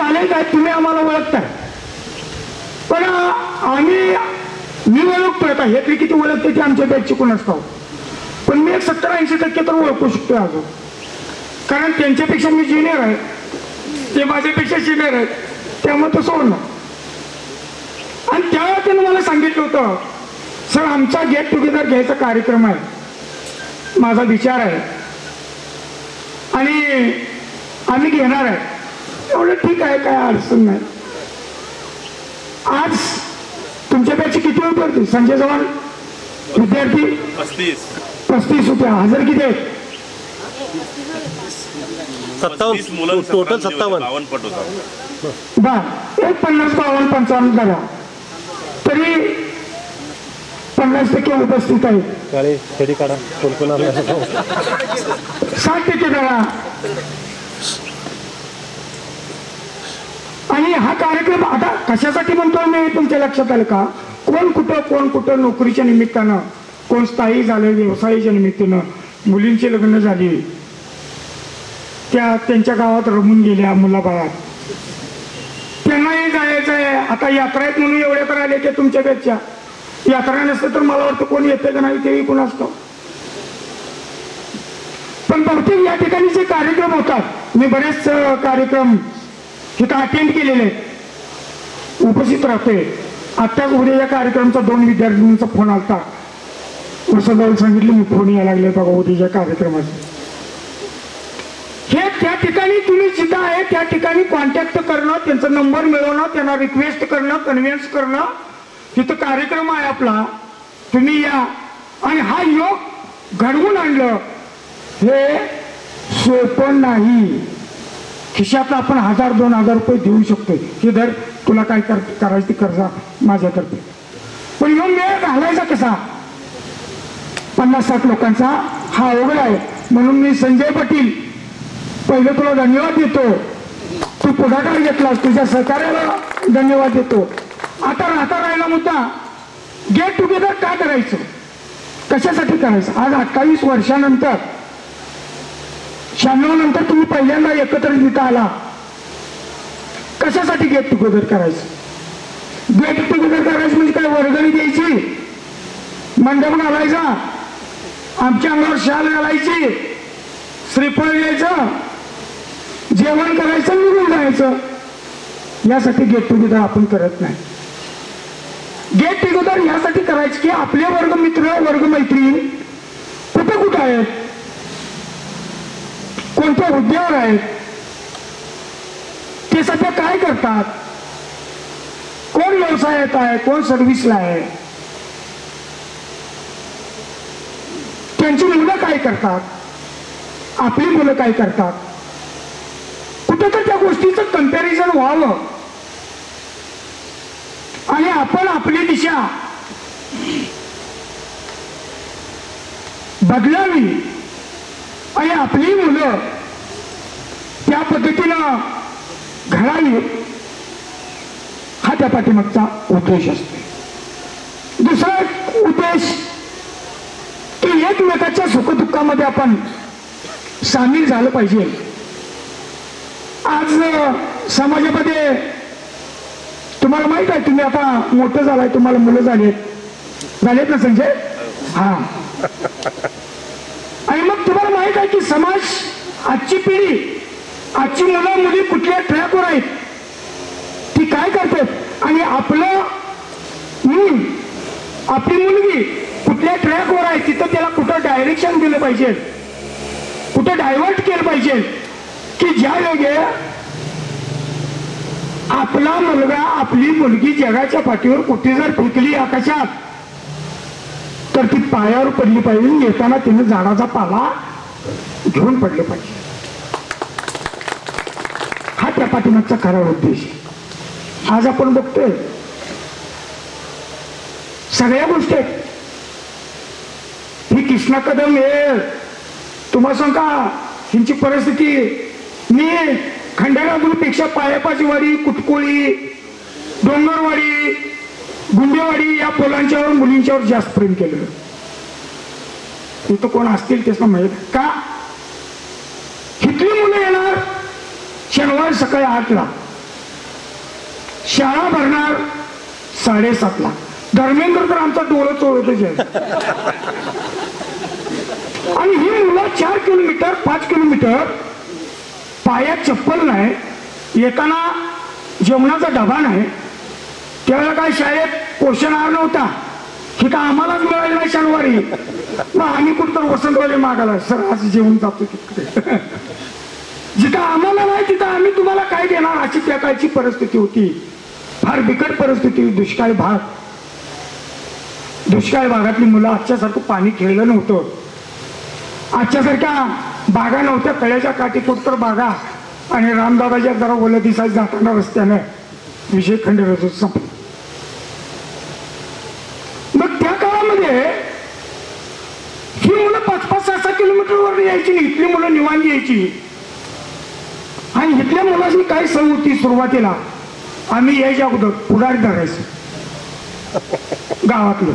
चालेल काय, तुम्ही आम्हाला ओळखताय, पण मी ओळखतोय. आता हे तरी किती ओळखते ते आमच्या बॅचची कोण असतो, पण मी एक 70-80% तर ओळखू शकतोय अजून, कारण त्यांच्यापेक्षा मी ज्युनियर आहे, ते माझ्यापेक्षा सिनियर आहेत, त्यामुळे तसं होणार. आणि त्यावेळेला त्यानं मला सांगितलं होतं, सर आमचा गेट टुगेदर घ्यायचा कार्यक्रम आहे, माझा विचार आहे आणि आम्ही घेणार आहे. एवढं ठीक आहे, काय अडचण नाही. आज तुमच्या बॅच किती होते संजय चव्हाण विद्यार्थी? 35 होते. हजार किती आहेत? 57 टोटल 57 पट होता. बर, एक 50, 52, 55 करा तरी 50% उपस्थित आहे. 60% करा. आणि हा कार्यक्रम आता कशासाठी म्हणतोय मी तुमच्या लक्षात आलं का? कोण कुठं नोकरीच्या निमित्तानं, कोण स्थायी झालं व्यवसायाच्या निमित्तानं, मुलींची लग्न झाली, त्यांच्या गावात रमून गेल्या मुलाबाळात, त्यांनाही जायचं आहे. आता यात्रा आहेत म्हणून एवढ्या तर आले की तुमच्या पेक्षा यात्रा नसतं तर मला वाटतं कोणी येते का नाही तेही कोण असतं. पण बहुतेक या ठिकाणी जे कार्यक्रम होतात, मी बरेच कार्यक्रम तिथं अटेंड केलेले आहेत, उपस्थित राहतोय. आत्ताच उद्या या कार्यक्रमाचा 2 विद्यार्थ्यांचा फोन आलता, वसंतराव सांगितलं मी फोन यायला लागले बघा उद्याच्या कार्यक्रमाचे. हे त्या ठिकाणी तुम्ही जिथं आहे त्या ठिकाणी कॉन्टॅक्ट करणं, त्यांचा नंबर मिळवणं, त्यांना रिक्वेस्ट करणं, कन्व्हिन्स करणं, तिथं कार्यक्रम आहे आपला, तुम्ही या. आणि हा योग घडवून आणलं हे सोपं नाही. खिशात आपण 1000-2000 रुपये देऊ शकतो, हे धर तुला काय करायची कर्जा माझ्यातर्फे, पण ह्यो मेळ घालायचा कसा? 50-60 लोकांचा हा अवघड आहे. म्हणून मी संजय पाटील पहिलं तुला धन्यवाद देतो, तू पुढाकार घेतलास, तुझ्या सहकार्याला धन्यवाद देतो. आता राहिला मुद्दा, गेट टुगेदर का करायचं, कशासाठी करायचं? आज 28 वर्षानंतर 96 नंतर तुम्ही पहिल्यांदा एकत्र तिथं आला, कशासाठी गेट टुगेदर करायचं? गेट टुगेदर करायचं म्हणजे काय, वर्गणी द्यायची, मंडप घालायचा, आमच्या अंगावर शाल घालायची, श्रीफळ द्यायचं, जेवण करायचं, निघून जायचं. यासाठी गेट टुगेदर आपण करत नाही. गेट टुगेदर यासाठी करायचं की आपले वर्गमित्र वर्गमैत्रीण कुठं आहेत, कोणत्या हुद्द्यावर आहेत, ते सध्या काय करतात, कोण व्यवसायात आहे, कोण सर्व्हिसला आहे, त्यांची मुलं काय करतात, आपली मुलं काय करतात, कुठं तर त्या गोष्टीचं कंपॅरिझन व्हावं आणि आपण आपली दिशा बदलावी आणि आपली मुलं त्या पद्धतीनं घडावी, हा त्या पाठीमागचा उद्देश असतो. दुसरा उद्देश की एकमेकाच्या सुखदुःखामध्ये आपण सामील झालं पाहिजे. आज समाजामध्ये तुम्हाला माहित आहे, तुम्ही आता मोठं झालाय, तुम्हाला मुलं झालेत ना संजय? हा. आणि मग तुम्हाला माहित आहे की समाज, आजची पिढी, आजची मुलं मुली कुठल्या ट्रॅकवर आहेत, ती काय करतात, आणि आपलं आपली मुलगी कुठल्या ट्रॅकवर आहे, तिथं त्याला कुठं डायरेक्शन दिलं पाहिजे, कुठं डायव्हर्ट केलं पाहिजे, की ज्या योगे आपला मुलगा आपली मुलगी जगाच्या पाठीवर कुठे जर फेकली आकाशात तर ती पायावर पडली पाहिजे, येताना तिने झाडाचा पाला घेऊन पडले पाहिजे. हा त्या पाठीमागचा खरा उद्देश. आज आपण बघतोय सगळ्या गोष्टी, ही कृष्णा कदम, हे तुम्हाला सांग का हिंची परिस्थिती, मी खंडेराजुरीपेक्षा पायापाची वाडी, कुटकोळी, डोंगरवाडी, गुंडेवाडी या पोलांच्यावर मुलींच्यावर जास्त प्रेम केलं. इथं कोण असतील त्याचं माहित का? इथली मुलं येणार शनिवार सकाळी 8ला, शाळा भरणार 7:30ला. धर्मेंद्र तर आमचा डोळं चोळतच आहे. आणि ही मुलं 4 किलोमीटर 5 किलोमीटर पायात चप्पल नाही, येताना जेवणाचा डबा नाही. त्यावेळेला काय शाळेत पोषण आहार नव्हता, हे का आम्हालाच मिळालं नाही शनिवारी. मग आम्ही कुठं वसंतवाले मागायला सर आज जेवण जातो तिकडे. जिथं आम्हाला नाही तिथं आम्ही तुम्हाला काय देणार अशी त्या काळची परिस्थिती होती. फार बिकट परिस्थिती. दुष्काळी भाग, दुष्काळी भागातली मुलं आजच्यासारखं पाणी खेळलं नव्हतं. आजच्यासारख्या बागा नव्हत्या, तळ्याच्या काठी कुठतर बागा आणि रामदादाच्या जरा ओलं दिसायला जाताना रस्त्यानं विषय खंडराज संपला. मग त्या काळामध्ये ही मुलं 5-5, 6-6 किलोमीटरवर यायची नाही. इथली मुलं निवांत यायची. आणि इथल्या मुलांनी काय सवय होती, सुरुवातीला आम्ही यायच्या अगोदर पुढारी धरायचं गावातलं.